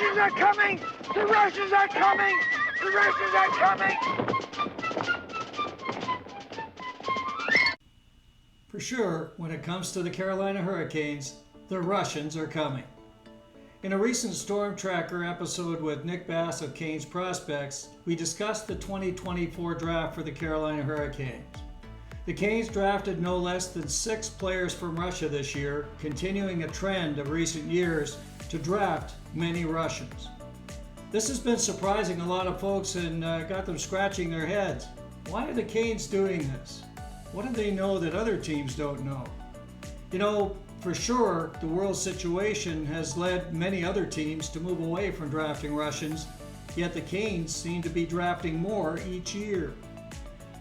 Russians are coming! The Russians are coming! The Russians are coming! For sure, when it comes to the Carolina Hurricanes, the Russians are coming. In a recent stormTRacker episode with Nick Bass of Canes Prospects, we discussed the 2024 draft for the Carolina Hurricanes. The Canes drafted no less than 6 players from Russia this year, continuing a trend of recent years to draft many Russians. This has been surprising a lot of folks and got them scratching their heads. Why are the Canes doing this? What do they know that other teams don't know? You know, for sure, the world situation has led many other teams to move away from drafting Russians, yet the Canes seem to be drafting more each year.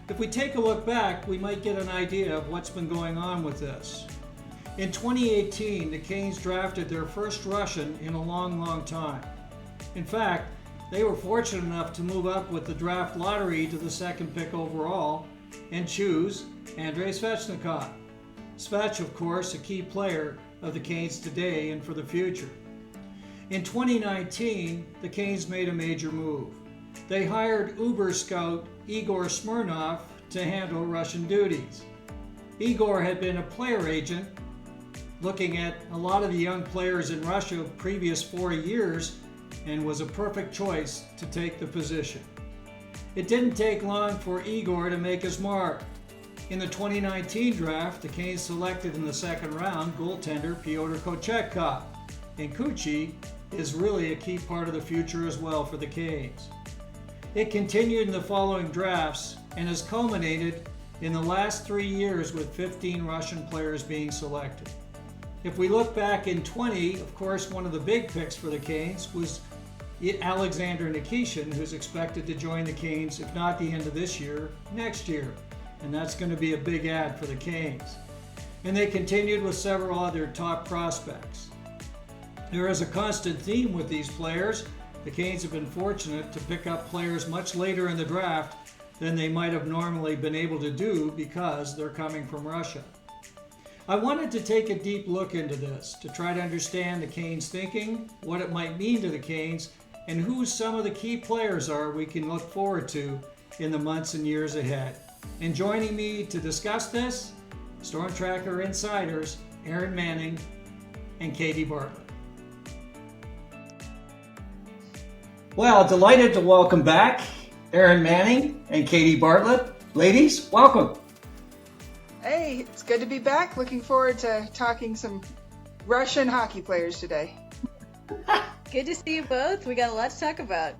If we take a look back, we might get an idea of what's been going on with this. In 2018, the Canes drafted their first Russian in a long time. In fact, they were fortunate enough to move up with the draft lottery to the second pick overall and choose Andrei Svechnikov. Svech, of course, a key player of the Canes today and for the future. In 2019, the Canes made a major move. They hired Uber scout Igor Smirnov to handle Russian duties. Igor had been a player agent looking at a lot of the young players in Russia of previous 4 years and was a perfect choice to take the position. It didn't take long for Igor to make his mark. In the 2019 draft, the Canes selected in the second round goaltender Pyotr Kochetkov, and Kuchi is really a key part of the future as well for the Canes. It continued in the following drafts and has culminated in the last 3 years with 15 Russian players being selected. If we look back in 20, of course, one of the big picks for the Canes was Alexander Nikishin, who's expected to join the Canes, if not the end of this year, next year. And that's going to be a big add for the Canes. And they continued with several other top prospects. There is a constant theme with these players. The Canes have been fortunate to pick up players much later in the draft than they might have normally been able to do because they're coming from Russia. I wanted to take a deep look into this to try to understand the Canes' thinking, what it might mean to the Canes, and who some of the key players are we can look forward to in the months and years ahead. And joining me to discuss this, stormTRacker insiders Aaron Manning and Katie Bartlett. Well, delighted to welcome back Aaron Manning and Katie Bartlett. Ladies, welcome. Hey, it's good to be back. Looking forward to talking some Russian hockey players today. Good to see you both. We got a lot to talk about.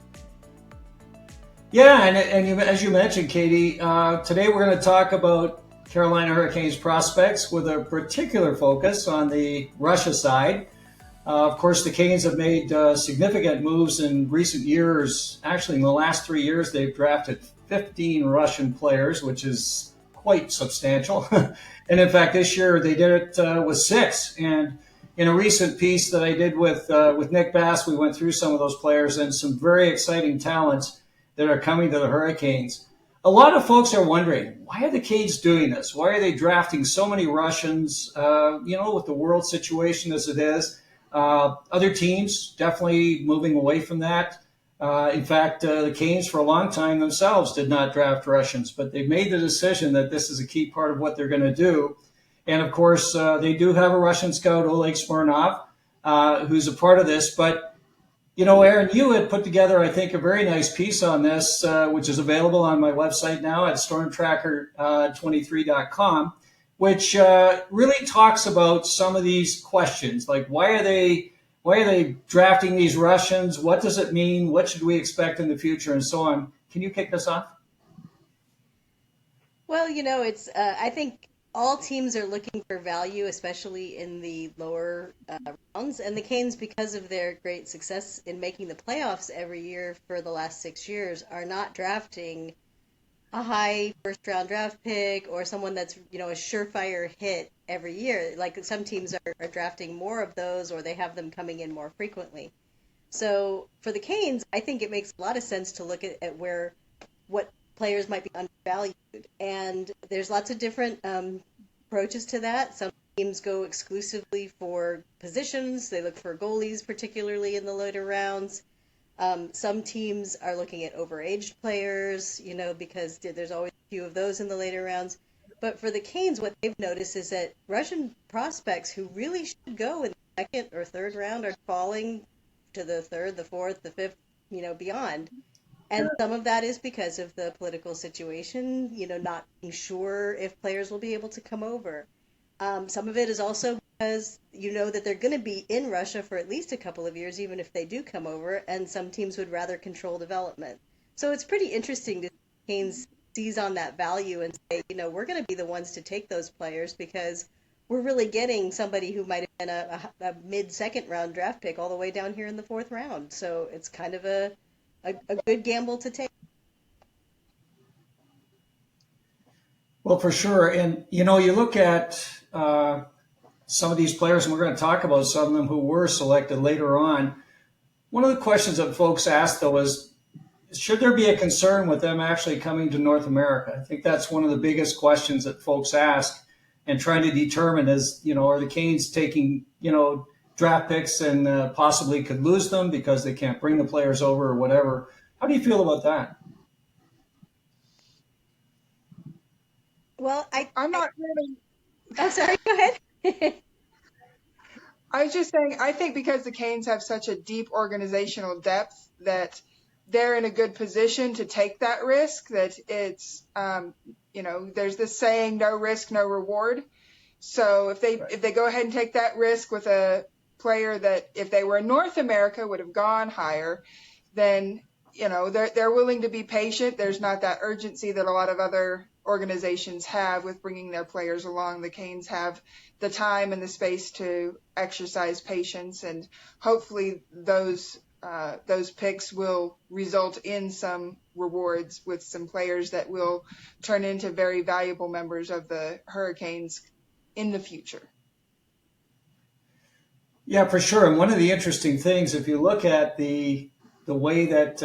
Yeah, and you, as you mentioned, Katie, today we're going to talk about Carolina Hurricanes prospects with a particular focus on the Russia side. Of course, the Canes have made significant moves in recent years. Actually, in the last 3 years, they've drafted 15 Russian players, which is quite substantial. And in fact, this year they did it with 6. And in a recent piece that I did with Nick Bass, we went through some of those players and some very exciting talents that are coming to the Hurricanes. A lot of folks are wondering, why are the Canes doing this? Why are they drafting so many Russians, with the world situation as it is? Other teams definitely moving away from that. In fact, the Canes for a long time themselves did not draft Russians, but they've made the decision that this is a key part of what they're going to do. And of course, they do have a Russian scout, Oleg Smirnov, who's a part of this. But you know, Aaron, you had put together, I think, a very nice piece on this, which is available on my website now at stormTRacker23.com, which really talks about some of these questions, like why are they drafting these Russians? What does it mean? What should we expect in the future, and so on? Can you kick this off? Well, it's I think all teams are looking for value, especially in the lower rounds. And the Canes, because of their great success in making the playoffs every year for the last 6 years, are not drafting a high first-round draft pick or someone that's, a surefire hit every year. Like some teams are drafting more of those, or they have them coming in more frequently. So for the Canes, I think it makes a lot of sense to look at what players might be undervalued. And there's lots of different approaches to that. Some teams go exclusively for positions. They look for goalies, particularly in the later rounds. Some teams are looking at overaged players, because there's always a few of those in the later rounds. But for the Canes, what they've noticed is that Russian prospects who really should go in the second or third round are falling to the third, the fourth, the fifth, beyond. And some of that is because of the political situation, not being sure if players will be able to come over. Some of it is also because that they're going to be in Russia for at least a couple of years, even if they do come over, and some teams would rather control development. So it's pretty interesting to see Canes seize on that value and say, we're going to be the ones to take those players because we're really getting somebody who might have been a mid-second round draft pick all the way down here in the fourth round. So it's kind of a good gamble to take. Well, for sure. And, you look at some of these players, and we're going to talk about some of them who were selected later on. One of the questions that folks ask, though, is should there be a concern with them actually coming to North America? I think that's one of the biggest questions that folks ask and trying to determine is, are the Canes taking, draft picks and possibly could lose them because they can't bring the players over or whatever. How do you feel about that? Well, I'm not really. Oh, sorry. Go ahead. I was just saying, I think because the Canes have such a deep organizational depth that they're in a good position to take that risk, that it's, there's this saying, no risk, no reward. So if they go ahead and take that risk with a player that if they were in North America would have gone higher, then, they're willing to be patient. There's not that urgency that a lot of other organizations have with bringing their players along. The Canes have the time and the space to exercise patience, and hopefully those picks will result in some rewards with some players that will turn into very valuable members of the Hurricanes in the future. Yeah, for sure. And one of the interesting things, if you look at the way that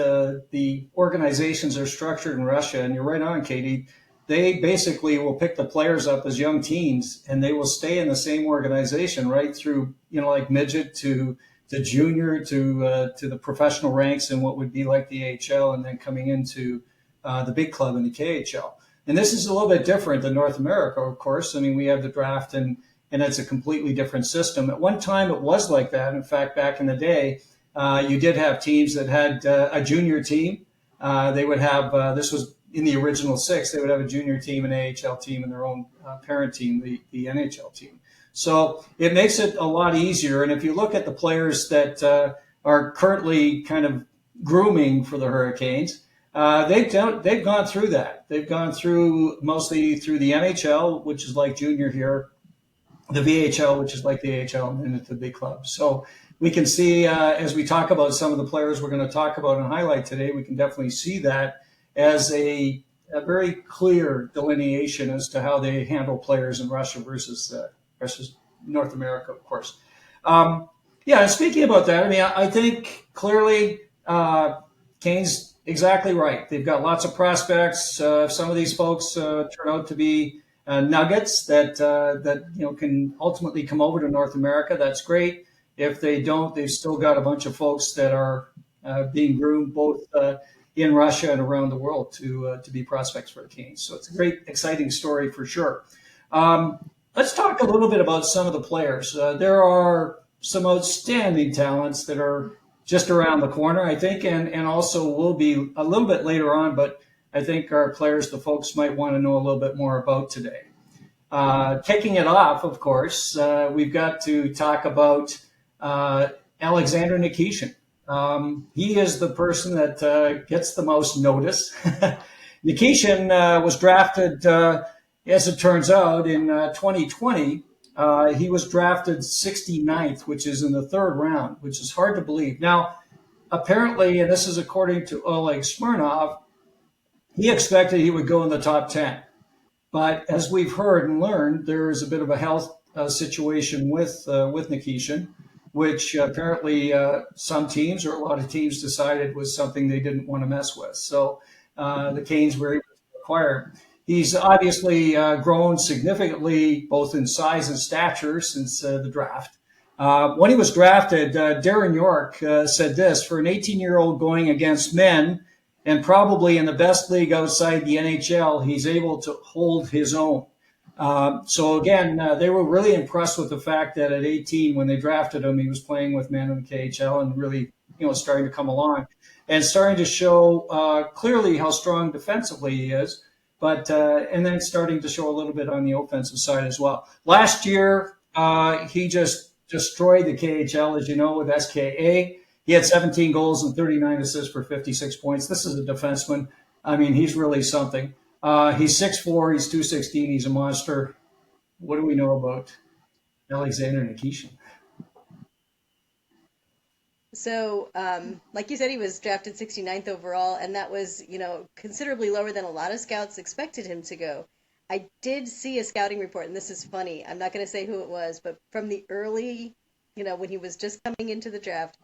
the organizations are structured in Russia, and you're right on, Katie, they basically will pick the players up as young teens, and they will stay in the same organization right through, like midget to junior to the professional ranks in what would be like the AHL, and then coming into the big club in the KHL. And this is a little bit different than North America, of course. I mean, we have the draft, and it's a completely different system. At one time, it was like that. In fact, back in the day, you did have teams that had a junior team. They would have, this was in the original six, they would have a junior team, an AHL team, and their own parent team, the NHL team. So it makes it a lot easier. And if you look at the players that are currently kind of grooming for the Hurricanes, they've gone through that. They've gone through mostly through the NHL, which is like junior here, the VHL, which is like the AHL, and into the big club. So we can see as we talk about some of the players we're going to talk about and highlight today, we can definitely see that as a very clear delineation as to how they handle players in Russia versus North America, of course. Yeah, and speaking about that, I mean, I think clearly Kane's exactly right. They've got lots of prospects. Some of these folks turn out to be nuggets that can ultimately come over to North America. That's great. If they don't, they've still got a bunch of folks that are being groomed both in Russia and around the world to be prospects for the Canes. So it's a great, exciting story for sure. Let's talk a little bit about some of the players. There are some outstanding talents that are just around the corner, I think, and also will be a little bit later on, but I think our players, the folks might want to know a little bit more about today. Kicking it off, of course, we've got to talk about Alexander Nikishin. He is the person that gets the most notice. Nikishin was drafted, as it turns out, in 2020. He was drafted 69th, which is in the third round, which is hard to believe. Now, apparently, and this is according to Oleg Smirnov, he expected he would go in the top 10. But as we've heard and learned, there is a bit of a health situation with Nikishin, which apparently some teams or a lot of teams decided was something they didn't want to mess with. So the Canes were able to acquire him. He's obviously grown significantly both in size and stature since the draft. When he was drafted, Darren York said this: for an 18-year-old going against men and probably in the best league outside the NHL, he's able to hold his own. So again, they were really impressed with the fact that at 18, when they drafted him, he was playing with men in the KHL and really, starting to come along and starting to show clearly how strong defensively he is, but and then starting to show a little bit on the offensive side as well. Last year, he just destroyed the KHL, as you know, with SKA. He had 17 goals and 39 assists for 56 points. This is a defenseman. I mean, he's really something. He's 6'4", he's 216, he's a monster. What do we know about Alexander Nikishin? So, like you said, he was drafted 69th overall, and that was, considerably lower than a lot of scouts expected him to go. I did see a scouting report, and this is funny. I'm not going to say who it was, but from the early, when he was just coming into the draft,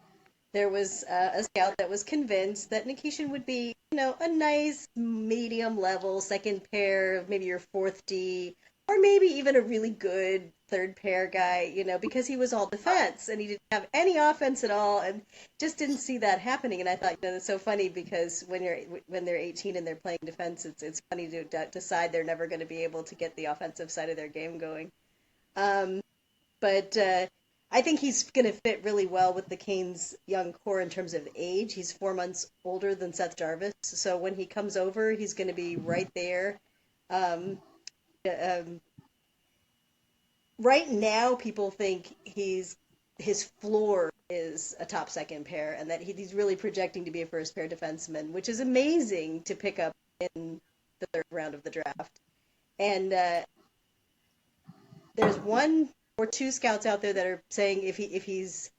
there was a scout that was convinced that Nikishin would be, a nice medium level second pair, maybe your fourth D, or maybe even a really good third pair guy, because he was all defense and he didn't have any offense at all, and just didn't see that happening. And I thought, it's so funny because when they're 18 and they're playing defense, it's funny to decide they're never going to be able to get the offensive side of their game going. But I think he's going to fit really well with the Canes' young core in terms of age. He's 4 months older than Seth Jarvis, so when he comes over, he's going to be right there. Right now, people think his floor is a top second pair, and that he's really projecting to be a first pair defenseman, which is amazing to pick up in the third round of the draft. And there's one or two scouts out there that are saying if he's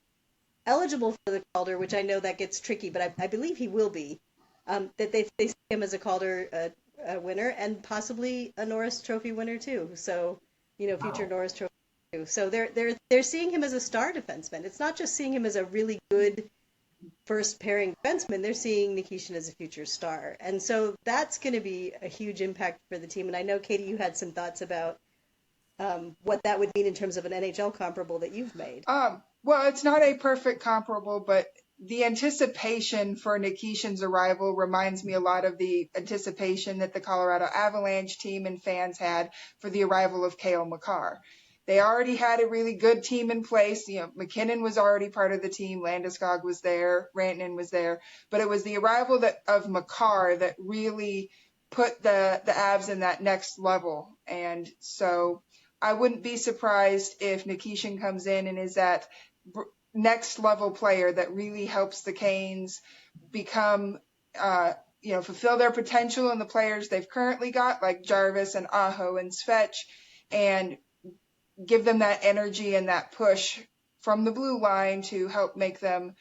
eligible for the Calder, which I know that gets tricky, but I believe he will be, that they see him as a Calder winner and possibly a Norris Trophy winner too. So, future Norris Trophy too. So they're seeing him as a star defenseman. It's not just seeing him as a really good first pairing defenseman. They're seeing Nikishin as a future star, and so that's going to be a huge impact for the team. And I know, Katie, you had some thoughts about what that would mean in terms of an NHL comparable that you've made. Well, it's not a perfect comparable, but the anticipation for Nikishin's arrival reminds me a lot of the anticipation that the Colorado Avalanche team and fans had for the arrival of Cale Makar. They already had a really good team in place. McKinnon was already part of the team. Landeskog was there. Rantanen was there. But it was the arrival of Makar that really put the Avs in that next level. And so I wouldn't be surprised if Nikishin comes in and is that next level player that really helps the Canes become, fulfill their potential in the players they've currently got, like Jarvis and Aho and Svech, and give them that energy and that push from the blue line to help make them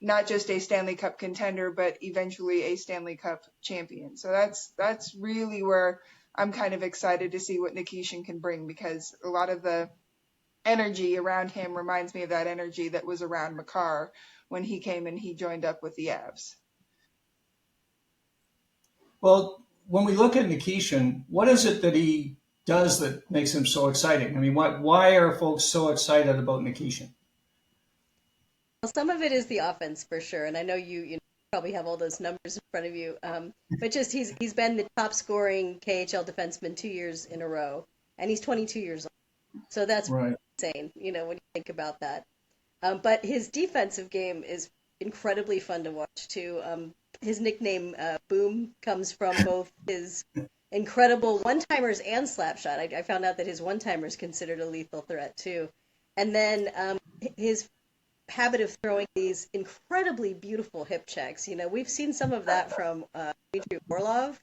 not just a Stanley Cup contender, but eventually a Stanley Cup champion. So that's really where I'm kind of excited to see what Nikishin can bring, because a lot of the energy around him reminds me of that energy that was around Makar when he came and he joined up with the Avs. Well, when we look at Nikishin, what is it that he does that makes him so exciting? I mean, why are folks so excited about Nikishin? Well, some of it is the offense for sure, and I know you probably have all those numbers in front of you. But just he's been the top scoring KHL defenseman 2 years in a row, and he's 22 years old. So that's right. Insane, when you think about that. But his defensive game is incredibly fun to watch too. His nickname Boom comes from both his incredible one-timers and slap shot. I found out that his one-timer is considered a lethal threat too. And then his habit of throwing these incredibly beautiful hip checks. We've seen some of that from Dmitry Orlov,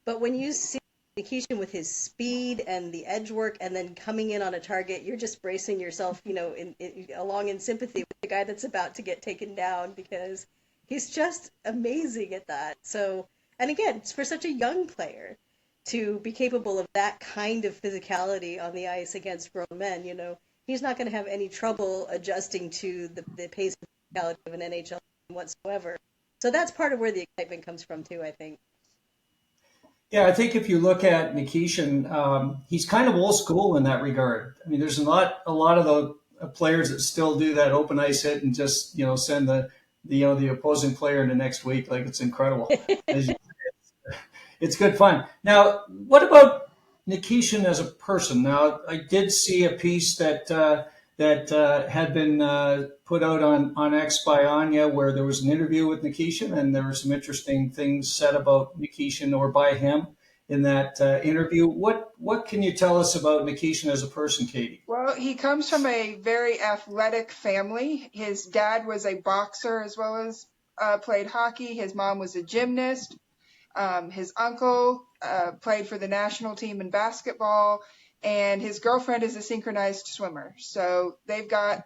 but when you see Nikishin with his speed and the edge work and then coming in on a target, you're just bracing yourself, along in sympathy with the guy that's about to get taken down, because he's just amazing at that. So, and again, for such a young player to be capable of that kind of physicality on the ice against grown men, he's not going to have any trouble adjusting to the pace and physicality of an NHL whatsoever. So that's part of where the excitement comes from too, I think. Yeah, I think if you look at Nikishin, he's kind of old school in that regard. I mean, there's a lot of the players that still do that open ice hit and just send the opposing player in the next week. Like it's incredible. As you It's good fun. Now, what about Nikishin as a person? Now, I did see a piece that had been put out on X by Anya, where there was an interview with Nikishin, and there were some interesting things said about Nikishin or by him in that interview. What can you tell us about Nikishin as a person, Katie? Well, he comes from a very athletic family. His dad was a boxer as well as played hockey. His mom was a gymnast. His uncle played for the national team in basketball, and his girlfriend is a synchronized swimmer. So they've got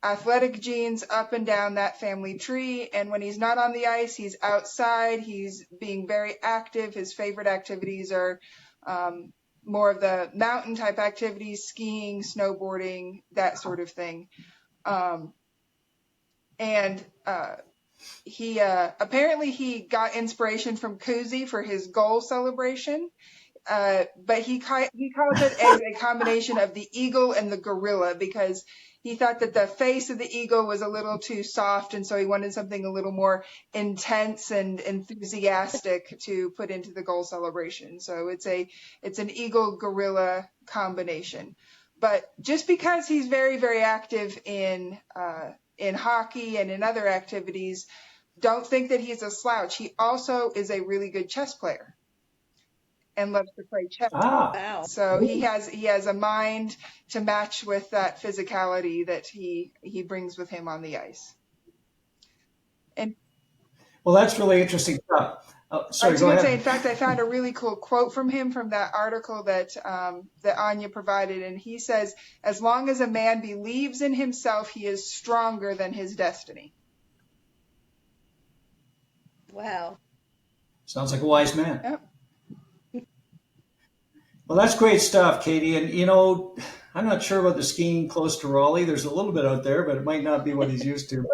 athletic genes up and down that family tree. And when he's not on the ice, he's outside. He's being very active. His favorite activities are more of the mountain type activities, skiing, snowboarding, that sort of thing. He apparently he got inspiration from Kuzi for his goal celebration, but he calls it as a combination of the eagle and the gorilla because he thought that the face of the eagle was a little too soft, and so he wanted something a little more intense and enthusiastic to put into the goal celebration. So it's an eagle gorilla combination. But just because he's very, very active in hockey and in other activities, don't think that he's a slouch. He also is a really good chess player and loves to play chess. Wow. So he has a mind to match with that physicality that he brings with him on the ice. And Well, that's really interesting stuff. I was going to say, in fact, I found a really cool quote from him from that article that Anya provided, and he says, "As long as a man believes in himself, he is stronger than his destiny." Wow. Sounds like a wise man. Yep. Well, that's great stuff, Katie. And, I'm not sure about the skiing close to Raleigh. There's a little bit out there, but it might not be what he's used to.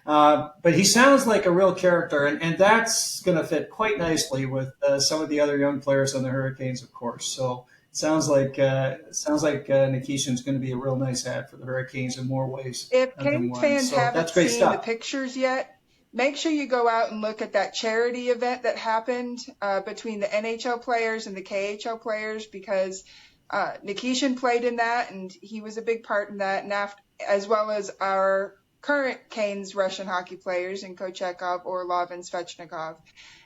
But he sounds like a real character, and that's going to fit quite nicely with some of the other young players on the Hurricanes, of course. So it sounds like Nikishin's going to be a real nice ad for the Hurricanes in more ways If than Canes one. fans So haven't that's great seen the stuff. pictures yet, make sure you go out and look at that charity event that happened between the NHL players and the KHL players, because Nikishin played in that, and he was a big part in that, and as well as our current Canes Russian hockey players in Kochekov, Orlov, and Svechnikov.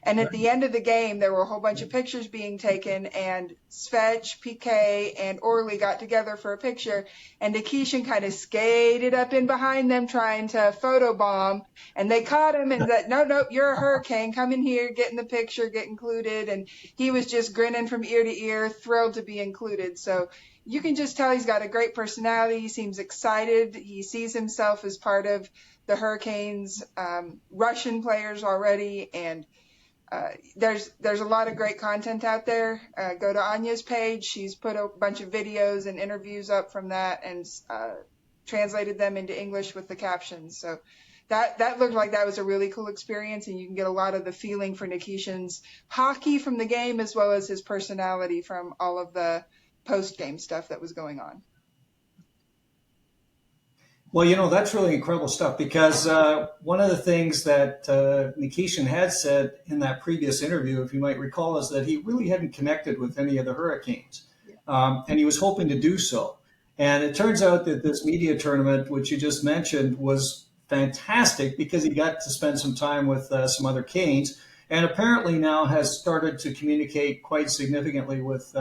And at the end of the game, there were a whole bunch of pictures being taken, and Svech, PK, and Orly got together for a picture, and Nikishin kind of skated up in behind them trying to photobomb, and they caught him and said, no, you're a Hurricane, come in here, get in the picture, get included, and he was just grinning from ear to ear, thrilled to be included. So you can just tell he's got a great personality. He seems excited. He sees himself as part of the Hurricanes, Russian players already, and there's a lot of great content out there. Go to Anya's page. She's put a bunch of videos and interviews up from that and translated them into English with the captions. So that looked like that was a really cool experience, and you can get a lot of the feeling for Nikishin's hockey from the game as well as his personality from all of the post-game stuff that was going on. Well, that's really incredible stuff because one of the things that Nikishin had said in that previous interview, if you might recall, is that he really hadn't connected with any of the Hurricanes, and he was hoping to do so. And it turns out that this media tournament, which you just mentioned, was fantastic because he got to spend some time with some other Canes, and apparently now has started to communicate quite significantly with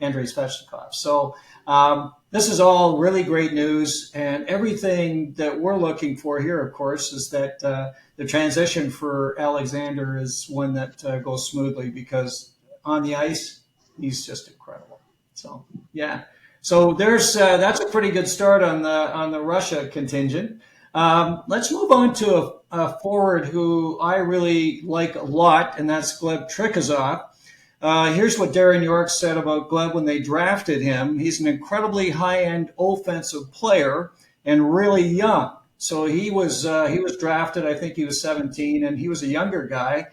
Andrei Svechnikov. So this is all really great news, and everything that we're looking for here, of course, is that the transition for Alexander is one that goes smoothly because on the ice, he's just incredible. So, yeah. So that's a pretty good start on the Russia contingent. Let's move on to a forward who I really like a lot, and that's Gleb Trikozov. Here's what Darren York said about Gleb when they drafted him. He's an incredibly high-end offensive player and really young. So he was drafted, I think he was 17, and he was a younger guy.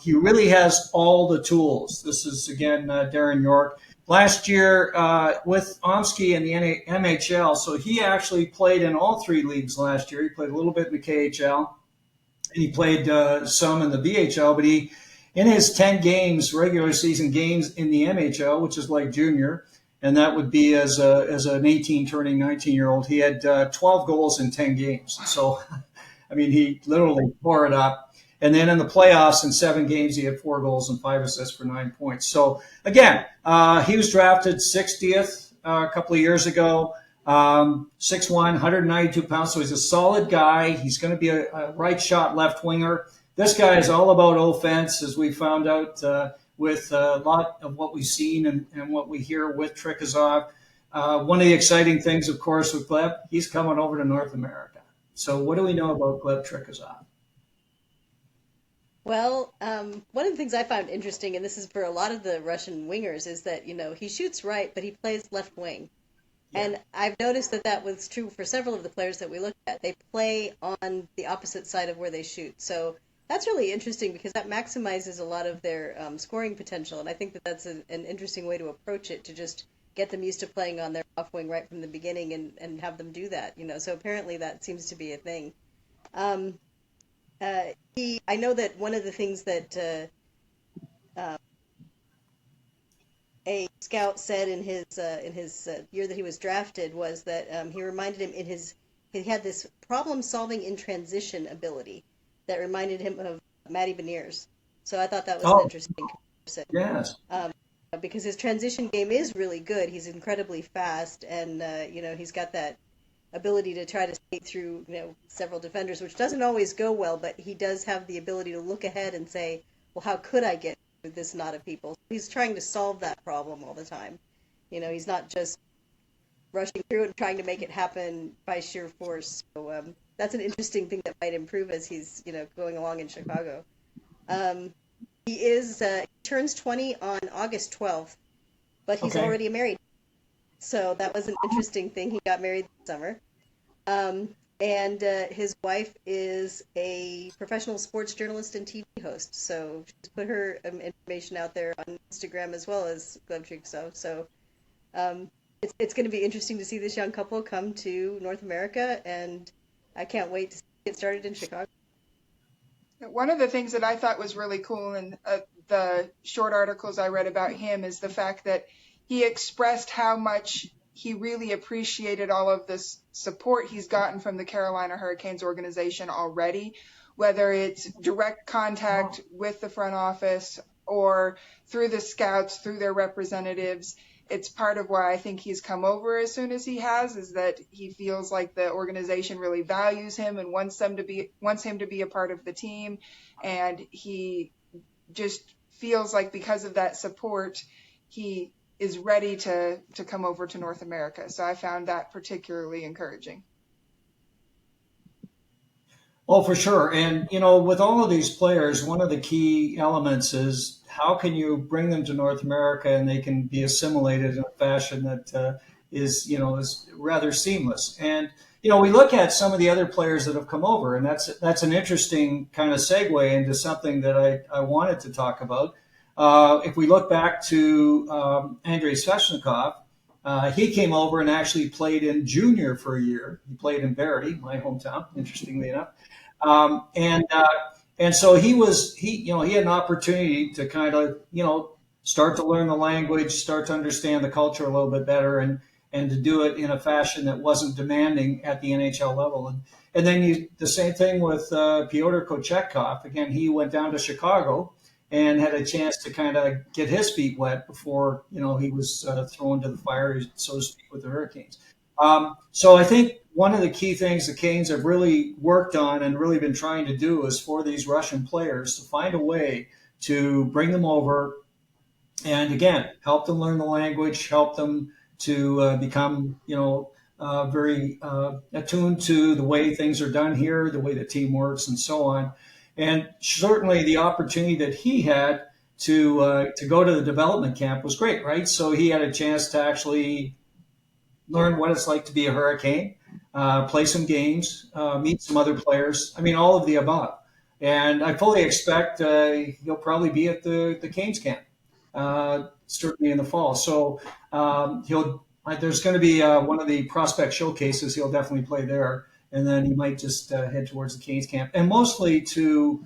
He really has all the tools. This is, again, Darren York. Last year with Omsky in the MHL, so he actually played in all three leagues last year. He played a little bit in the KHL, and he played some in the VHL, but he, in his 10 games, regular season games in the MHL, which is like junior, and that would be as an 18 turning 19-year-old, he had 12 goals in 10 games. So, I mean, he literally tore it up. And then in the playoffs, in 7 games, he had 4 goals and 5 assists for 9 points. So, again, he was drafted 60th a couple of years ago, 6'1", 192 pounds. So he's a solid guy. He's going to be a right shot left winger. This guy is all about offense, as we found out with a lot of what we've seen and what we hear with Trikozov. One of the exciting things, of course, with Gleb, he's coming over to North America. So what do we know about Gleb Trikozov? Well, one of the things I found interesting, and this is for a lot of the Russian wingers, is that, he shoots right, but he plays left wing. Yeah. And I've noticed that was true for several of the players that we looked at. They play on the opposite side of where they shoot. So that's really interesting because that maximizes a lot of their scoring potential. And I think that's an interesting way to approach it, to just get them used to playing on their off wing right from the beginning and have them do that. So apparently that seems to be a thing. I know that one of the things that a scout said in his year that he was drafted was that he reminded him he had this problem-solving in transition ability that reminded him of Matty Beniers. So I thought that was an interesting comparison. Yes. Because his transition game is really good. He's incredibly fast, and he's got that ability to try to skate through several defenders, which doesn't always go well, but he does have the ability to look ahead and say, well, how could I get through this knot of people? He's trying to solve that problem all the time. He's not just rushing through it and trying to make it happen by sheer force. So that's an interesting thing that might improve as he's going along in Chicago. He turns 20 on August 12th, but he's already married. So that was an interesting thing. He got married this summer. And his wife is a professional sports journalist and TV host. So she's put her information out there on Instagram as well as Gleb Trikozov. So it's going to be interesting to see this young couple come to North America, and I can't wait to get started in Chicago. One of the things that I thought was really cool in the short articles I read about him is the fact that he expressed how much he really appreciated all of this support he's gotten from the Carolina Hurricanes organization already, whether it's direct contact with the front office or through the scouts, through their representatives. It's part of why I think he's come over as soon as he has, is that he feels like the organization really values him and wants him to be a part of the team. And he just feels like because of that support, he is ready to come over to North America. So I found that particularly encouraging. Oh, for sure. And, with all of these players, one of the key elements is how can you bring them to North America and they can be assimilated in a fashion that is rather seamless. And, we look at some of the other players that have come over, and that's an interesting kind of segue into something that I wanted to talk about. If we look back to Andrei Svechnikov, he came over and actually played in junior for a year. He played in Barrie, my hometown, interestingly enough. And so he had an opportunity to kind of, start to learn the language, start to understand the culture a little bit better, and to do it in a fashion that wasn't demanding at the NHL level. And then the same thing with Pyotr Kochetkov. Again, he went down to Chicago and had a chance to kind of get his feet wet before, he was thrown to the fire, so to speak, with the Hurricanes. So I think one of the key things the Canes have really worked on and really been trying to do is for these Russian players to find a way to bring them over and, again, help them learn the language, help them to become, very attuned to the way things are done here, the way the team works, and so on. And certainly the opportunity that he had to go to the development camp was great, right? So he had a chance to actually learn what it's like to be a Hurricane, play some games, meet some other players. I mean, all of the above. And I fully expect he'll probably be at the Canes camp, certainly in the fall. So there's going to be one of the prospect showcases. He'll definitely play there, and then he might just head towards the Canes camp, and mostly to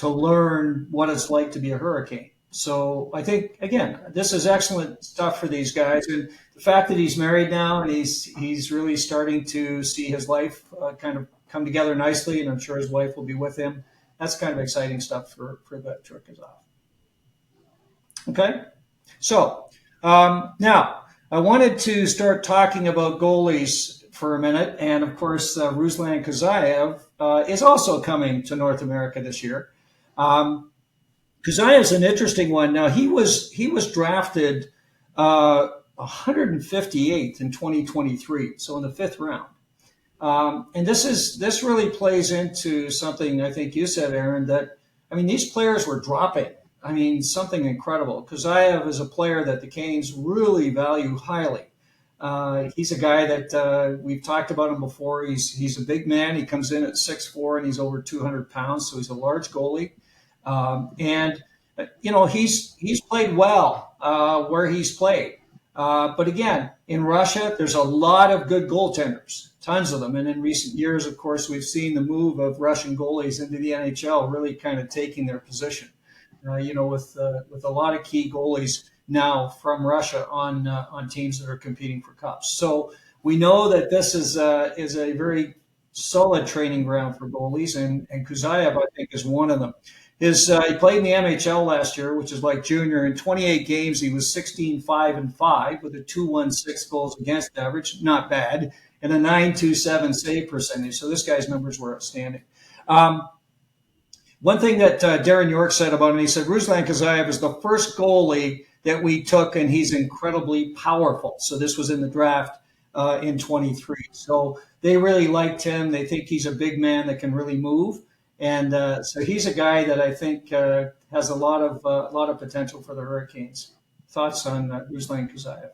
learn what it's like to be a Hurricane. So I think, again, this is excellent stuff for these guys. And the fact that he's married now and he's really starting to see his life kind of come together nicely, and I'm sure his wife will be with him. That's kind of exciting stuff for Gleb Trikozov. Okay? So now I wanted to start talking about goalies for a minute. And, of course, Ruslan Khazheyev is also coming to North America this year. Khazheyev's an interesting one. Now he was drafted 158th in 2023, so in the 5th round. And this really plays into something I think you said, Aaron. That I mean, these players were dropping. I mean, something incredible. Khazheyev is a player that the Canes really value highly. He's a guy that we've talked about him before. He's a big man. He comes in at 6'4", and he's over 200 pounds, so he's a large goalie. And you know, he's played well where he's played. But again, in Russia, there's a lot of good goaltenders, tons of them. And in recent years, of course, we've seen the move of Russian goalies into the NHL really kind of taking their position. You know, with a lot of key goalies now from Russia on teams that are competing for cups. So we know that this is a very solid training ground for goalies, and Khazheyev, I think, is one of them. He played in the MHL last year, which is like junior. In 28 games, he was 16-5-5 with a 2.16 goals against average, not bad, and a 9.27 save percentage. So this guy's numbers were outstanding. One thing that Darren York said about him, he said, Ruslan Khazheyev is the first goalie that we took, and he's incredibly powerful. So this was in the draft in 23. So they really liked him. They think he's a big man that can really move. And so he's a guy that I think has a lot of potential for the Hurricanes. Thoughts on Ruslan Khazheyev?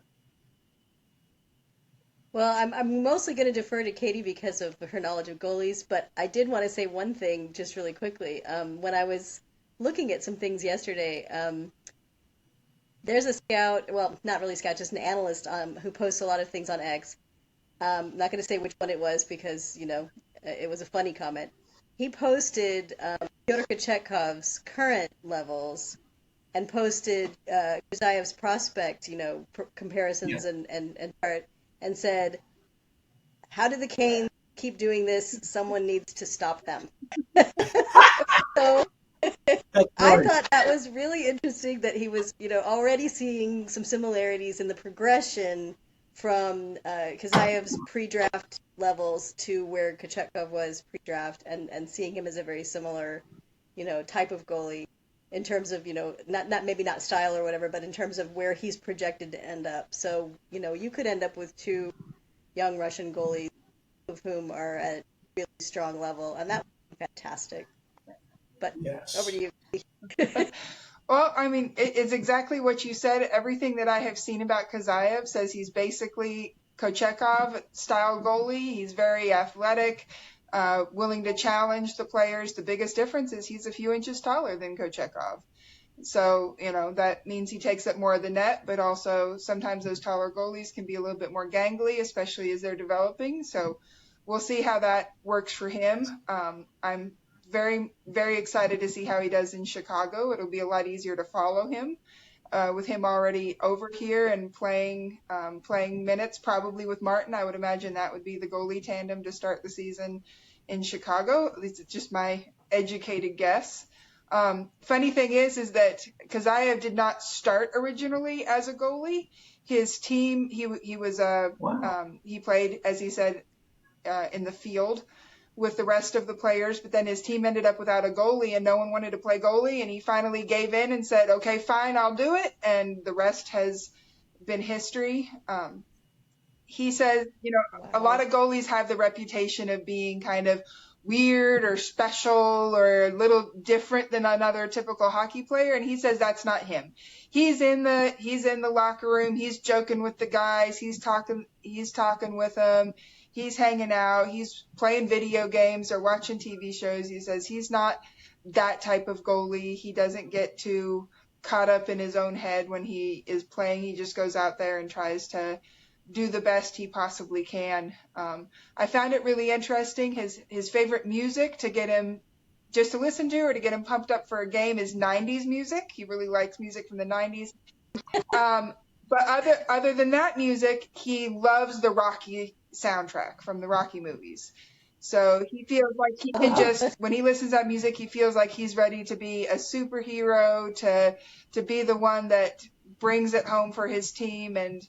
Well, I'm mostly going to defer to Katie because of her knowledge of goalies, but I did want to say one thing just really quickly. When I was looking at some things yesterday, there's a scout, well, not really a scout, just an analyst who posts a lot of things on X. I'm not going to say which one it was because, you know, it was a funny comment. He posted Fyodor Kochekov's current levels and posted Khazheyev's prospect, you know, comparisons and chart, and said, how do the Canes keep doing this? Someone needs to stop them. So I thought that was really interesting that he was, you know, already seeing some similarities in the progression from Khazheyev's pre-draft levels to where Kochekov was pre-draft, and seeing him as a very similar, you know, type of goalie in terms of, you know, not maybe not style or whatever, but in terms of where he's projected to end up. So, you know, you could end up with two young Russian goalies, of whom are at a really strong level, and that would be fantastic. But yes. Over to you. Well, I mean, it's exactly what you said. Everything that I have seen about Khazheyev says he's basically Kochekov style goalie. He's very athletic, willing to challenge the players. The biggest difference is he's a few inches taller than Kochekov. So, you know, that means he takes up more of the net, but also sometimes those taller goalies can be a little bit more gangly, especially as they're developing. So we'll see how that works for him. I'm very, very excited to see how he does in Chicago. It'll be a lot easier to follow him with him already over here and playing minutes probably with Martin. I would imagine that would be the goalie tandem to start the season in Chicago. At least it's just my educated guess. Funny thing is that Khazheyev did not start originally as a goalie. His team, he played, as he said, in the field with the rest of the players, but then his team ended up without a goalie and no one wanted to play goalie, and he finally gave in and said, okay, fine, I'll do it. And the rest has been history. He says, you know, a lot of goalies have the reputation of being kind of weird or special or a little different than another typical hockey player, and he says that's not him. He's in the locker room, he's joking with the guys, he's talking with them. he's hanging out, he's playing video games or watching TV shows. He says he's not that type of goalie. He doesn't get too caught up in his own head when he is playing. He just goes out there and tries to do the best he possibly can. I found it really interesting. His favorite music to get him just to listen to or to get him pumped up for a game is 90s music. He really likes music from the 90s. But other than that music, he loves the Rocky soundtrack from the Rocky movies. So he feels like he can just, when he listens to that music, he feels like he's ready to be a superhero, to be the one that brings it home for his team, and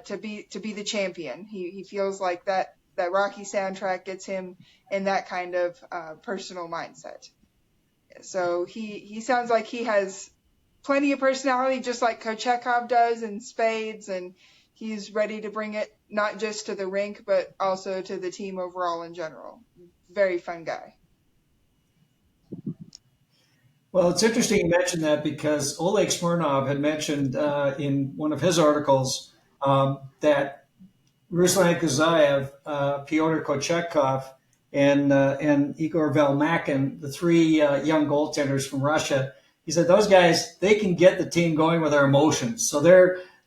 to be the champion. He feels like that Rocky soundtrack gets him in that kind of personal mindset. So he sounds like he has plenty of personality, just like Kochetkov does in spades, and he's ready to bring it not just to the rink, but also to the team overall in general. Very fun guy. Well, it's interesting you mentioned that because Oleg Smirnov had mentioned in one of his articles that Ruslan Khazheyev, Pyotr Kochetkov, and Igor Velmakin, the three young goaltenders from Russia, he said those guys, they can get the team going with their emotions. So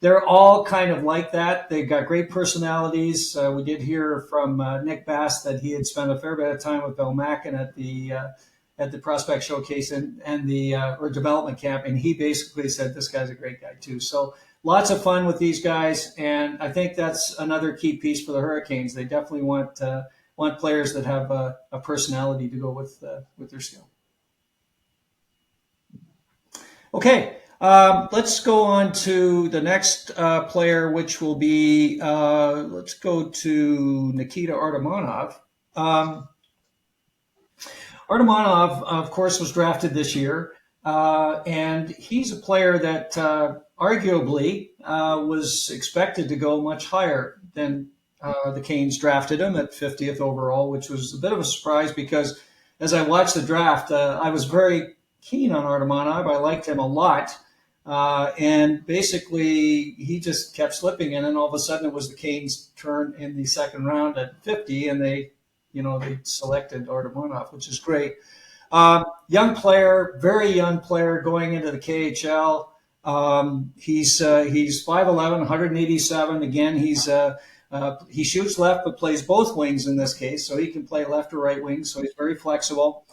they're all kind of like that. They've got great personalities. We did hear from Nick Bass that he had spent a fair bit of time with Velmakin at the prospect showcase and the or development camp, and he basically said this guy's a great guy too. So lots of fun with these guys, and I think that's another key piece for the Hurricanes. They definitely want players that have a personality to go with their skill. Okay, let's go on to the next player, which will be let's go to Nikita Artamonov. Artamonov, of course, was drafted this year, and he's a player that arguably was expected to go much higher than the Canes drafted him at 50th overall, which was a bit of a surprise because as I watched the draft, I was very keen on Artamonov. I liked him a lot. And basically, he just kept slipping, and then all of a sudden it was the Canes' turn in the second round at 50, and they selected Artamonov, which is great. Young player, very young player going into the KHL. He's 5'11", 187. Again, he shoots left but plays both wings in this case, so he can play left or right wing, so he's very flexible.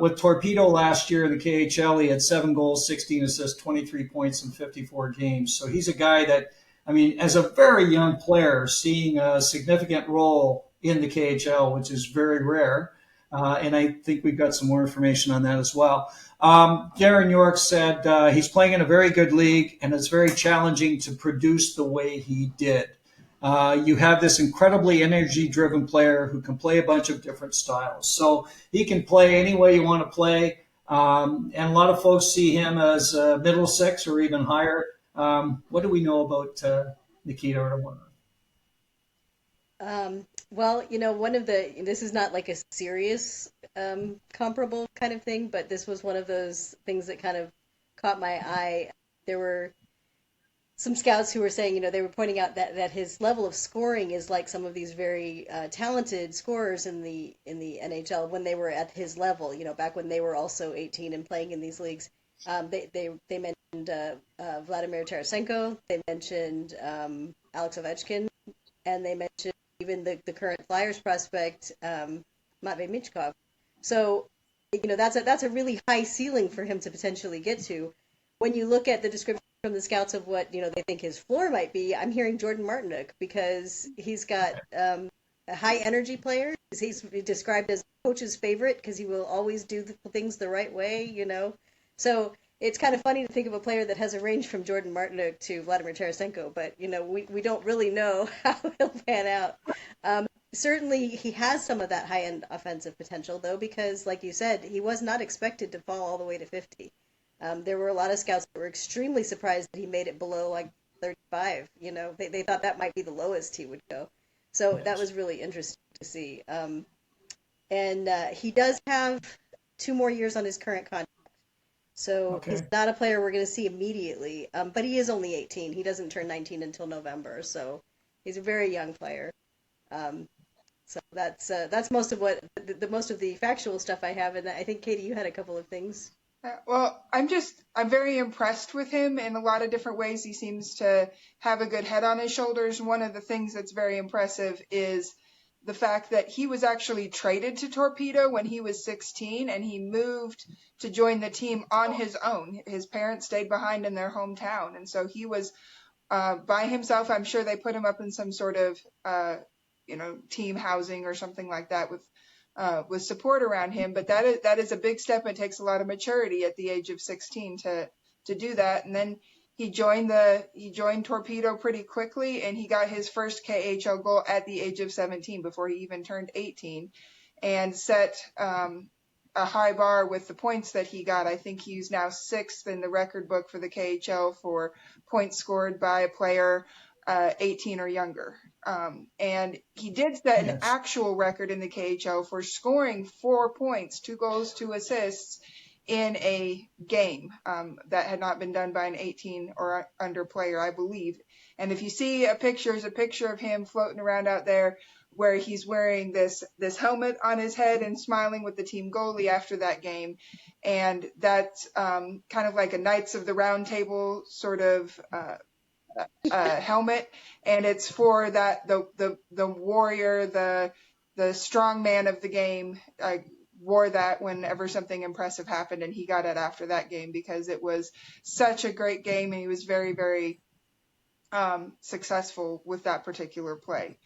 With Torpedo last year in the KHL, he had 7 goals, 16 assists, 23 points in 54 games. So he's a guy that, I mean, as a very young player, seeing a significant role in the KHL, which is very rare. And I think we've got some more information on that as well. Darren York said he's playing in a very good league, and it's very challenging to produce the way he did. You have this incredibly energy-driven player who can play a bunch of different styles. So he can play any way you want to play, and a lot of folks see him as middle six or even higher. What do we know about Nikita Artamonov? Well, this is not like a serious comparable kind of thing, but this was one of those things that kind of caught my eye. There were some scouts who were saying, they were pointing out that his level of scoring is like some of these very talented scorers in the NHL when they were at his level, back when they were also 18 and playing in these leagues. They mentioned Vladimir Tarasenko, they mentioned Alex Ovechkin, and they mentioned even the current Flyers prospect, Matvei Michkov. So, that's a really high ceiling for him to potentially get to. When you look at the description from the scouts of what they think his floor might be, I'm hearing Jordan Martinook because he's got a high energy player. He's described as coach's favorite because he will always do things the right way, So it's kind of funny to think of a player that has a range from Jordan Martinook to Vladimir Tarasenko, but we don't really know how he'll pan out. Certainly he has some of that high-end offensive potential, though, because like you said, he was not expected to fall all the way to 50. There were a lot of scouts that were extremely surprised that he made it below like 35. They thought that might be the lowest he would go. So that was really interesting to see. And he does have 2 more years on his current contract. So he's not a player we're going to see immediately. But he is only 18. He doesn't turn 19 until November. So he's a very young player. So that's most of what the most of the factual stuff I have, and I think Katie, you had a couple of things. Well, I'm very impressed with him in a lot of different ways. He seems to have a good head on his shoulders. One of the things that's very impressive is the fact that he was actually traded to Torpedo when he was 16, and he moved to join the team on his own. His parents stayed behind in their hometown, and so he was by himself. I'm sure they put him up in some sort of team housing or something like that with support around him. But that is a big step. It takes a lot of maturity at the age of 16 to do that. And then he joined Torpedo pretty quickly, and he got his first KHL goal at the age of 17 before he even turned 18, and set a high bar with the points that he got. I think he's now 6th in the record book for the KHL for points scored by a player 18 or younger. And he did set an actual record in the KHL for scoring 4 points, 2 goals, 2 assists in a game. That had not been done by an 18 or under player, I believe. And if you see a picture of him floating around out there where he's wearing this helmet on his head and smiling with the team goalie after that game. And that's kind of like a Knights of the Round Table sort of helmet, and it's for that the warrior, the strong man of the game wore that whenever something impressive happened, and he got it after that game because it was such a great game, and he was very, very successful with that particular play.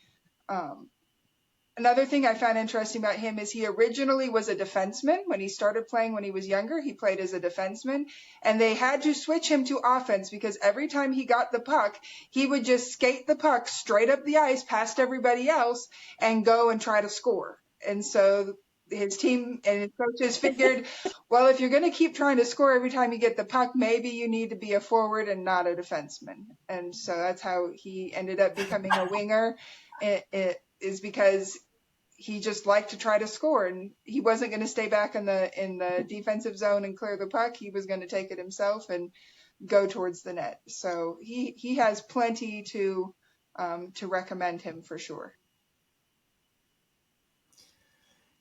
Another thing I found interesting about him is he originally was a defenseman. When he started playing when he was younger, he played as a defenseman, and they had to switch him to offense because every time he got the puck, he would just skate the puck straight up the ice past everybody else and go and try to score. And so his team and his coaches figured, well, if you're going to keep trying to score every time you get the puck, maybe you need to be a forward and not a defenseman. And so that's how he ended up becoming a winger. It is because he just liked to try to score, and he wasn't going to stay back in the defensive zone and clear the puck. He was going to take it himself and go towards the net. So he has plenty to recommend him for sure.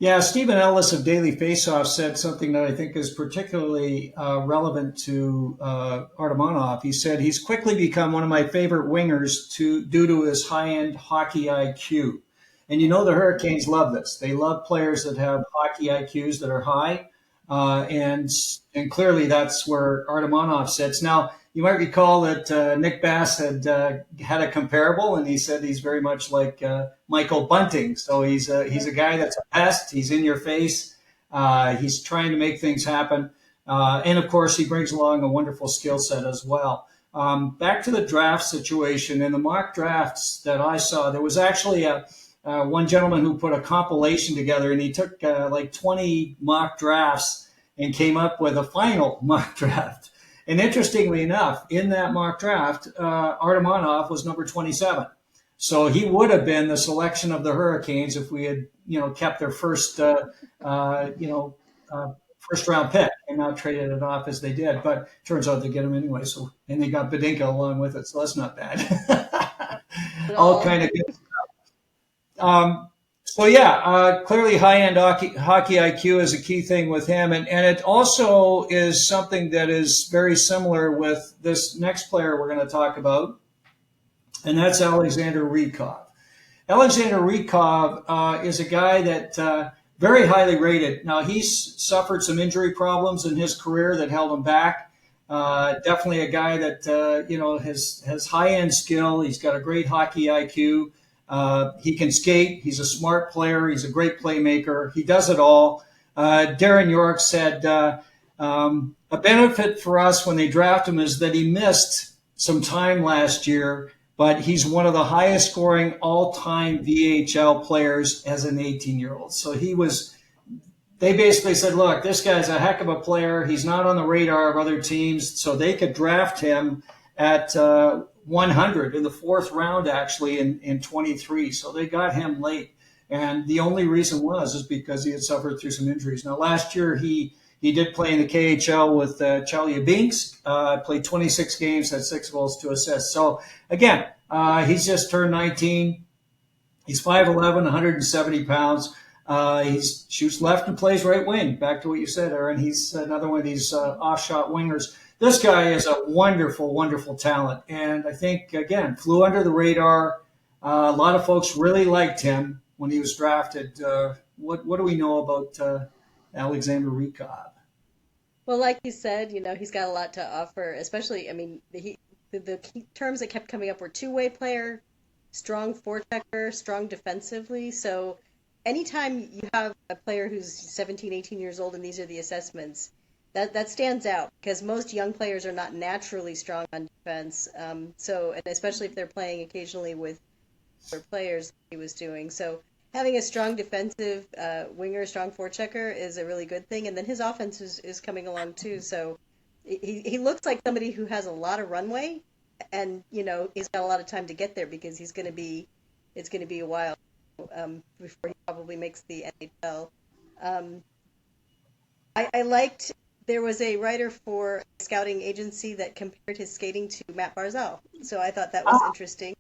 Yeah, Stephen Ellis of Daily Faceoff said something that I think is particularly relevant to Artamonov. He said he's quickly become one of my favorite wingers due to his high-end hockey IQ. And you know the Hurricanes love this. They love players that have hockey IQs that are high, and clearly that's where Artamonov sits. Now, you might recall that Nick Bass had a comparable, and he said he's very much like Michael Bunting. So he's a guy that's a pest. He's in your face. He's trying to make things happen. And, of course, he brings along a wonderful skill set as well. Back to the draft situation. In the mock drafts that I saw, there was actually one gentleman who put a compilation together, and he took like 20 mock drafts and came up with a final mock draft. And interestingly enough, in that mock draft, Artamonov was number 27. So he would have been the selection of the Hurricanes if we had, kept their first round pick and not traded it off as they did. But turns out they get him anyway. So, and they got Badinka along with it. So that's not bad. All kind of good. Clearly high-end hockey IQ is a key thing with him. And it also is something that is very similar with this next player we're going to talk about, and that's Alexander Rykov. Alexander Rykov is a guy that very highly rated. Now, he's suffered some injury problems in his career that held him back. Definitely a guy that, has high-end skill. He's got a great hockey IQ. He can skate. He's a smart player. He's a great playmaker. He does it all. Darren York said a benefit for us when they draft him is that he missed some time last year, but he's one of the highest scoring all-time VHL players as an 18-year-old. So they basically said, look, this guy's a heck of a player. He's not on the radar of other teams, so they could draft him at 100 in the 4th round, actually, in 23. So they got him late. And the only reason is because he had suffered through some injuries. Now, last year, he did play in the KHL with Chelyabinsk, played 26 games, had 6 goals, 2 assists. So, again, he's just turned 19. He's 5'11", 170 pounds. He shoots left and plays right wing. Back to what you said, Aaron. He's another one of these off-shot wingers. This guy is a wonderful, wonderful talent. And I think, again, flew under the radar. A lot of folks really liked him when he was drafted. What do we know about Alexander Rykov? Well, like you said, he's got a lot to offer, especially, I mean, the key terms that kept coming up were two-way player, strong forechecker, strong defensively. So anytime you have a player who's 17, 18 years old and these are the assessments, that stands out because most young players are not naturally strong on defense. And especially if they're playing occasionally with other players like he was doing. So having a strong defensive winger, strong forechecker is a really good thing. And then his offense is coming along too. So he looks like somebody who has a lot of runway, and he's got a lot of time to get there because it's going to be a while before he probably makes the NHL. I liked. There was a writer for a scouting agency that compared his skating to Matt Barzal, so I thought that was interesting.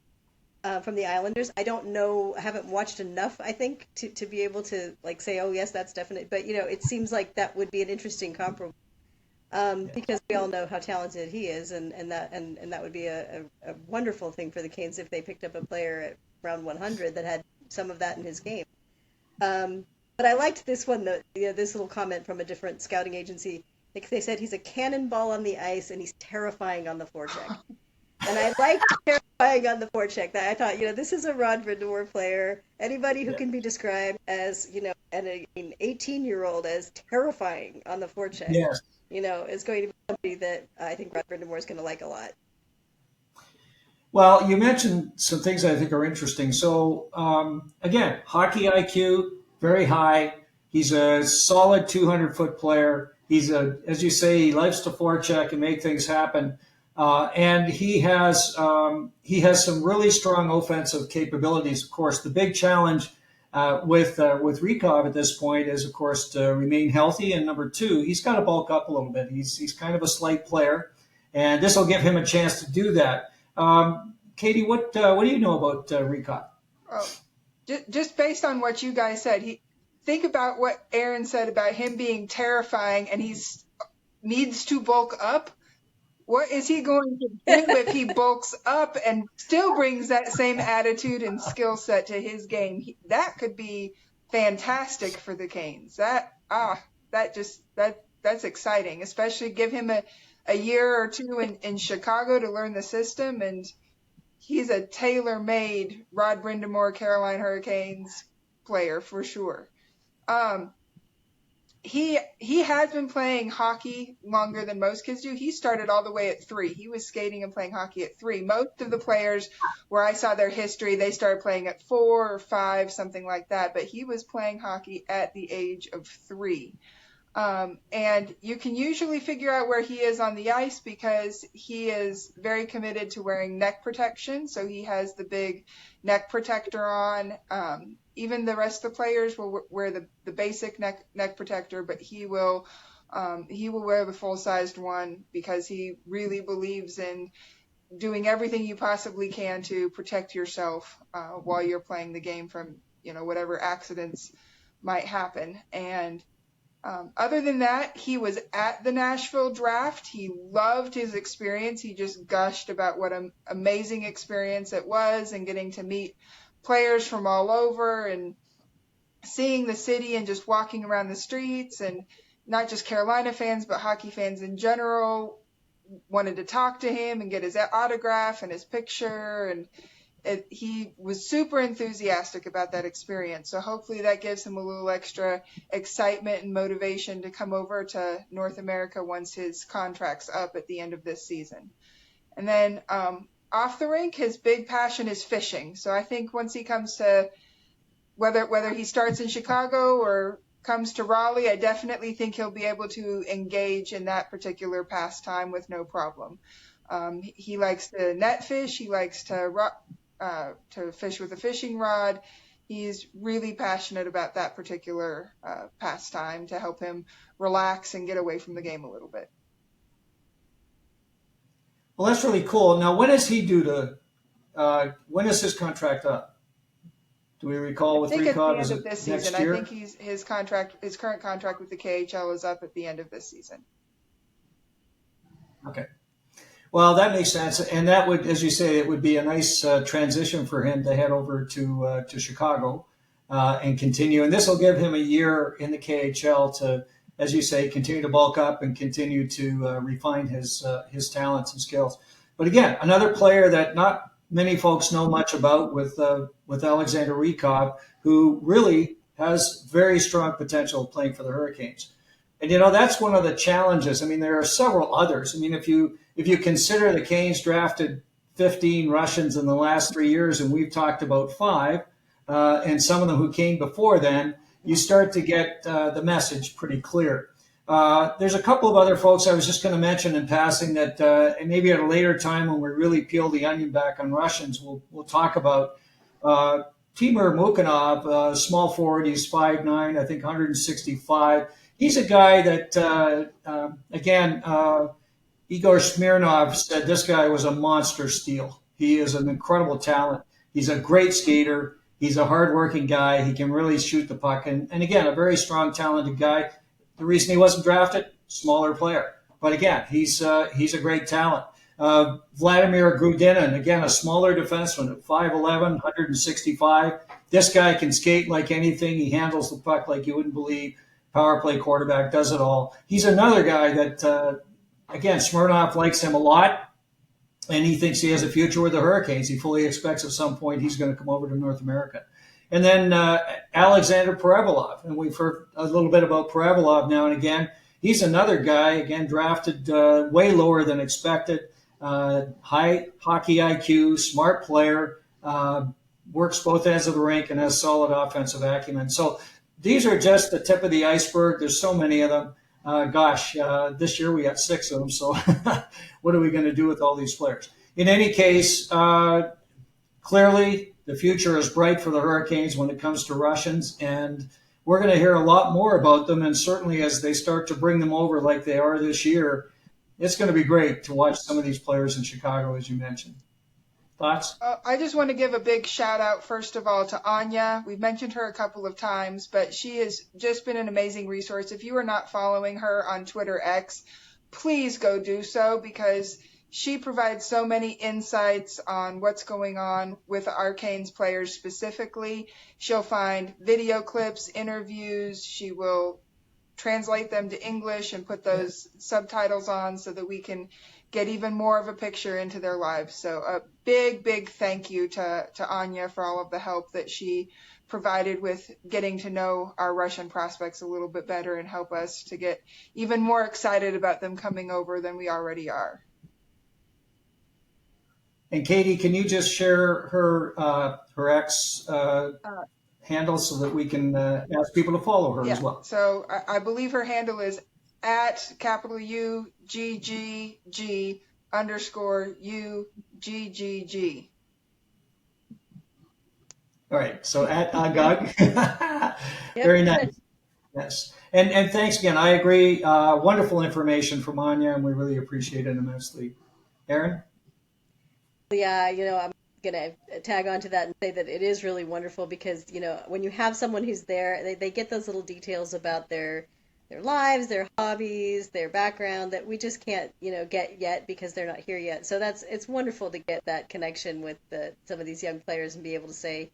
From the Islanders, I don't know, I haven't watched enough, I think, to be able to say, oh yes, that's definite. But it seems like that would be an interesting comparable, because we all know how talented he is, and that would be a wonderful thing for the Canes if they picked up a player at round 100 that had some of that in his game. But I liked this one, this little comment from a different scouting agency. They said he's a cannonball on the ice and he's terrifying on the forecheck. And I liked terrifying on the forecheck. I thought, this is a Rod Brind'Amour player. Anybody who can be described as, an 18-year-old as terrifying on the forecheck, Yes. Is going to be somebody that I think Rod Brind'Amour is going to like a lot. Well, you mentioned some things I think are interesting. So, again, hockey IQ, very high. He's a solid 200-foot player. He's as you say, he likes to forecheck and make things happen. And he has some really strong offensive capabilities. Of course, the big challenge with Rykov at this point is, of course, to remain healthy. And number two, he's got to bulk up a little bit. He's kind of a slight player, and this will give him a chance to do that. Katie, what do you know about Rykov? Oh, just based on what you guys said, think about what Aaron said about him being terrifying, and needs to bulk up. What is he going to do if he bulks up and still brings that same attitude and skill set to his game? That could be fantastic for the Canes. That's exciting, especially give him a year or two in Chicago to learn the system, and he's a tailor-made Rod Brind'Amour Carolina Hurricanes player for sure. He has been playing hockey longer than most kids do. He started all the way at 3. He was skating and playing hockey at 3. Most of the players where I saw their history, they started playing at 4 or 5, something like that. But he was playing hockey at the age of 3. And you can usually figure out where he is on the ice because he is very committed to wearing neck protection. So he has the big neck protector on. Even the rest of the players will wear the basic neck protector, but he will wear the full-sized one because he really believes in doing everything you possibly can to protect yourself while you're playing the game from whatever accidents might happen. And other than that, he was at the Nashville draft. He loved his experience. He just gushed about what an amazing experience it was, and getting to meet players from all over and seeing the city and just walking around the streets, and not just Carolina fans, but hockey fans in general wanted to talk to him and get his autograph and his picture. And he was super enthusiastic about that experience. So hopefully that gives him a little extra excitement and motivation to come over to North America once his contract's up at the end of this season. And then off the rink, his big passion is fishing. So I think once he comes to, whether he starts in Chicago or comes to Raleigh, I definitely think he'll be able to engage in that particular pastime with no problem. He likes to net fish. He likes to fish with a fishing rod. He's really passionate about that particular pastime to help him relax and get away from the game a little bit. Well, that's really cool. Now, when is he due to? When is his contract up? Do we recall I with think at the Rykov? end Is of it this next season. year? I think his current contract with the KHL is up at the end of this season. Okay. Well, that makes sense, and that would, as you say, it would be a nice transition for him to head over to Chicago and continue. And this will give him a year in the KHL to, as you say, continue to bulk up and continue to refine his talents and skills. But again, another player that not many folks know much about with Alexander Rykov, who really has very strong potential playing for the Hurricanes. And that's one of the challenges. I mean, there are several others. I mean, if you consider the Canes drafted 15 Russians in the last 3 years, and we've talked about 5, and some of them who came before then, you start to get the message pretty clear. There's a couple of other folks I was just going to mention in passing that, and maybe at a later time when we really peel the onion back on Russians, we'll talk about. Timur Mukhanov, small forward, he's 5'9", I think 165. He's a guy that, again, Igor Smirnov said this guy was a monster steal. He is an incredible talent. He's a great skater. He's a hardworking guy. He can really shoot the puck. And again, a very strong, talented guy. The reason he wasn't drafted, smaller player. But again, he's a great talent. Vladimir Grudinin, again, a smaller defenseman at 5'11", 165. This guy can skate like anything. He handles the puck like you wouldn't believe. Power play quarterback, does it all. He's another guy that, again, Smirnoff likes him a lot, and he thinks he has a future with the Hurricanes. He fully expects at some point he's going to come over to North America. And then Alexander Perevalov, and we've heard a little bit about Perevalov now and again. He's another guy, again, drafted way lower than expected. High hockey IQ, smart player, works both ends of the rink, and has solid offensive acumen. So these are just the tip of the iceberg. There's so many of them. This year we got 6 of them. So what are we going to do with all these players? In any case, clearly the future is bright for the Hurricanes when it comes to Russians, and we're going to hear a lot more about them. And certainly as they start to bring them over like they are this year, it's going to be great to watch some of these players in Chicago, as you mentioned. Thoughts? I just want to give a big shout out, first of all, to Anya. We've mentioned her a couple of times, but she has just been an amazing resource. If you are not following her on Twitter X, please go do so, because she provides so many insights on what's going on with our Canes players specifically. She'll find video clips, interviews. She will translate them to English and put those subtitles on so that we can get even more of a picture into their lives. So a big, big thank you to Anya for all of the help that she provided with getting to know our Russian prospects a little bit better and help us to get even more excited about them coming over than we already are. And Katie, can you just share her X handle so that we can ask people to follow her as well? So I believe her handle is at UGGG_UGGG. All right. So at Agag. Very nice. Yes. And thanks again. I agree. Wonderful information from Anya, and we really appreciate it immensely. Aaron? Yeah, I'm going to tag on to that and say that it is really wonderful because, when you have someone who's there, they get those little details about their lives, their hobbies, their background that we just can't, get yet because they're not here yet. So it's wonderful to get that connection with some of these young players and be able to say,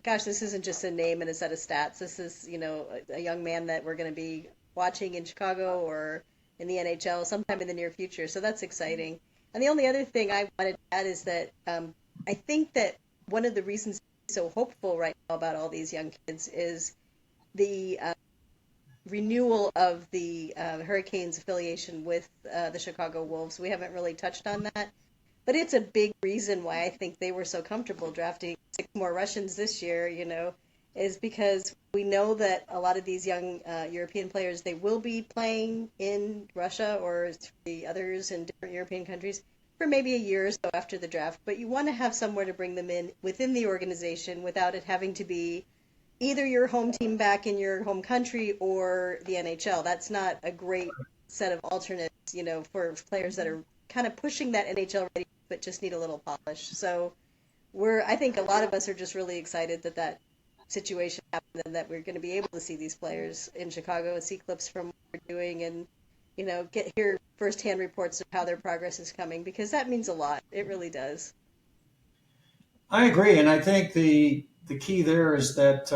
gosh, this isn't just a name and a set of stats. This is, a young man that we're going to be watching in Chicago or in the NHL sometime in the near future. So that's exciting. And the only other thing I wanted to add is that I think that one of the reasons I'm so hopeful right now about all these young kids is the renewal of the Hurricanes affiliation with the Chicago Wolves. We haven't really touched on that, but it's a big reason why I think they were so comfortable drafting 6 more Russians this year, is because we know that a lot of these young European players, they will be playing in Russia or the others in different European countries for maybe a year or so after the draft. But you want to have somewhere to bring them in within the organization without it having to be either your home team back in your home country or the NHL. That's not a great set of alternates, for players that are kind of pushing that NHL ready but just need a little polish. So I think a lot of us are just really excited that that situation happened and that we're going to be able to see these players in Chicago and see clips from what they're doing and, hear firsthand reports of how their progress is coming, because that means a lot. It really does. I agree, and I think the key there is that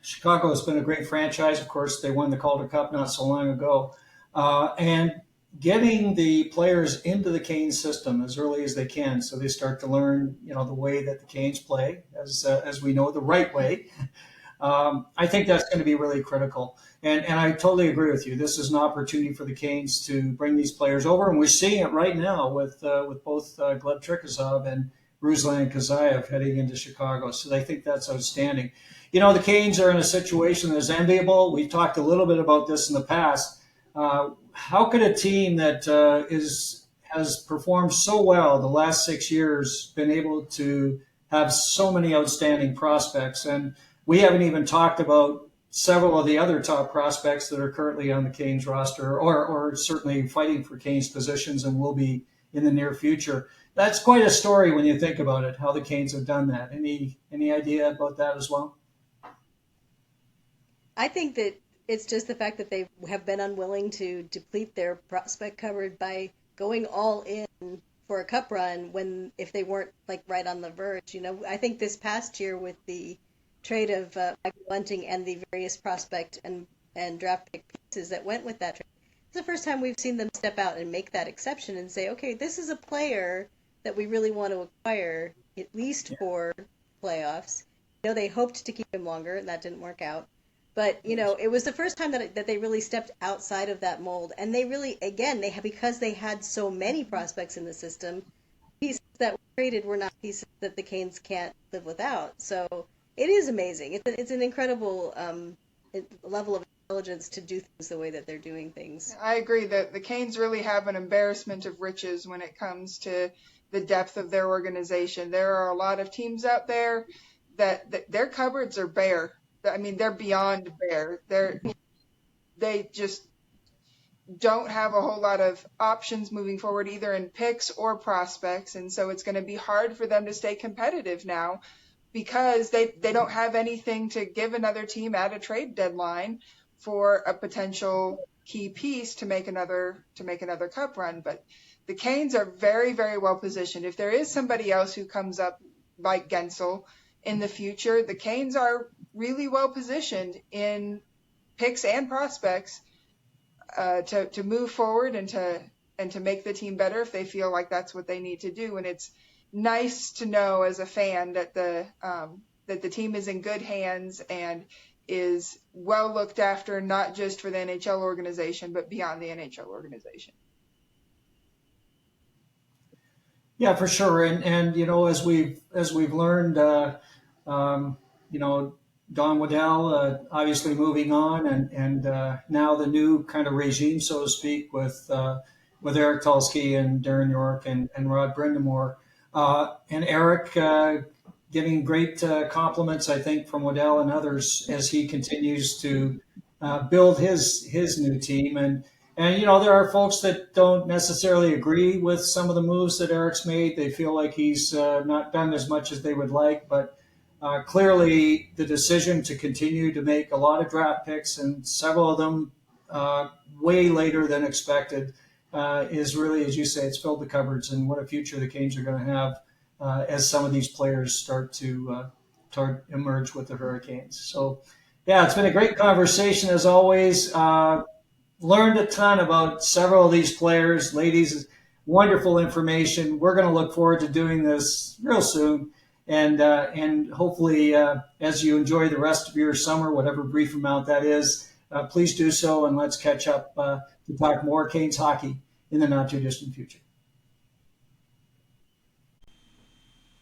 Chicago has been a great franchise. Of course, they won the Calder Cup not so long ago, and getting the players into the Canes system as early as they can, so they start to learn, the way that the Canes play, as we know, the right way. I think that's going to be really critical. And I totally agree with you. This is an opportunity for the Canes to bring these players over, and we're seeing it right now with both Gleb Trikozov and Ruslan Khazheyev heading into Chicago. So I think that's outstanding. The Canes are in a situation that is enviable. We've talked a little bit about this in the past. How could a team that has performed so well the last 6 years been able to have so many outstanding prospects? And we haven't even talked about several of the other top prospects that are currently on the Canes roster, or certainly fighting for Canes positions and will be in the near future. That's quite a story when you think about it, how the Canes have done that. Any idea about that as well? I think that it's just the fact that they have been unwilling to deplete their prospect cupboard by going all in for a cup run if they weren't like right on the verge. I think this past year with the trade of Michael Bunting and the various prospect and draft pick pieces that went with that trade, it's the first time we've seen them step out and make that exception and say, okay, this is a player that we really want to acquire, at least for playoffs. They hoped to keep him longer, and that didn't work out. But, it was the first time that they really stepped outside of that mold. And they really, again, because they had so many prospects in the system, pieces that were traded were not pieces that the Canes can't live without. So it is amazing. It's an incredible level of intelligence to do things the way that they're doing things. I agree that the Canes really have an embarrassment of riches when it comes to the depth of their organization. There are a lot of teams out there that their cupboards are bare. I mean, they're beyond bare. They just don't have a whole lot of options moving forward, either in picks or prospects. And so it's going to be hard for them to stay competitive now because they don't have anything to give another team at a trade deadline for a potential key piece to make another cup run. But the Canes are very, very well positioned. If there is somebody else who comes up like Gensel in the future, the Canes are really well positioned in picks and prospects to move forward and to make the team better if they feel like that's what they need to do. And it's nice to know as a fan that the team is in good hands and is well looked after, not just for the NHL organization, but beyond the NHL organization. Yeah, for sure. And as we've learned, Don Waddell obviously moving on, and now the new kind of regime, so to speak, with Eric Tulsky and Darren York and Rod Brindamore, and Eric getting great compliments, I think, from Waddell and others as he continues to build his new team. And there are folks that don't necessarily agree with some of the moves that Eric's made. They feel like he's not done as much as they would like, but clearly the decision to continue to make a lot of draft picks, and several of them way later than expected, is really, as you say, it's filled the cupboards, and what a future the Canes are going to have as some of these players start to emerge with the Hurricanes. So, yeah, it's been a great conversation as always. Learned a ton about several of these players. Ladies, wonderful information. We're going to look forward to doing this real soon. And hopefully, as you enjoy the rest of your summer, whatever brief amount that is, please do so, and let's catch up to talk more Canes hockey in the not-too-distant future.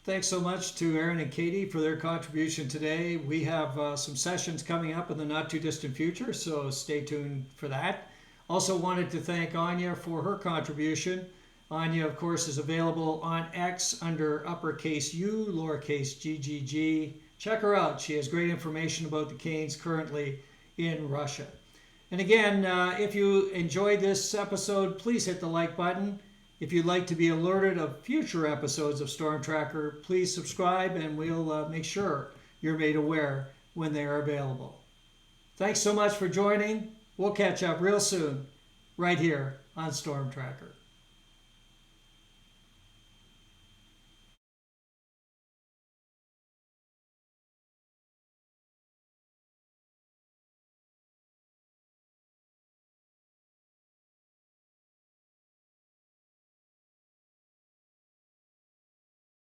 Thanks so much to Aaron and Katie for their contribution today. We have some sessions coming up in the not-too-distant future, so stay tuned for that. Also wanted to thank Anya for her contribution. Anya, of course, is available on X under uppercase U, lowercase GGG. Check her out. She has great information about the Canes currently in Russia. And again, if you enjoyed this episode, please hit the like button. If you'd like to be alerted of future episodes of stormTRacker, please subscribe and we'll make sure you're made aware when they are available. Thanks so much for joining. We'll catch up real soon right here on stormTRacker.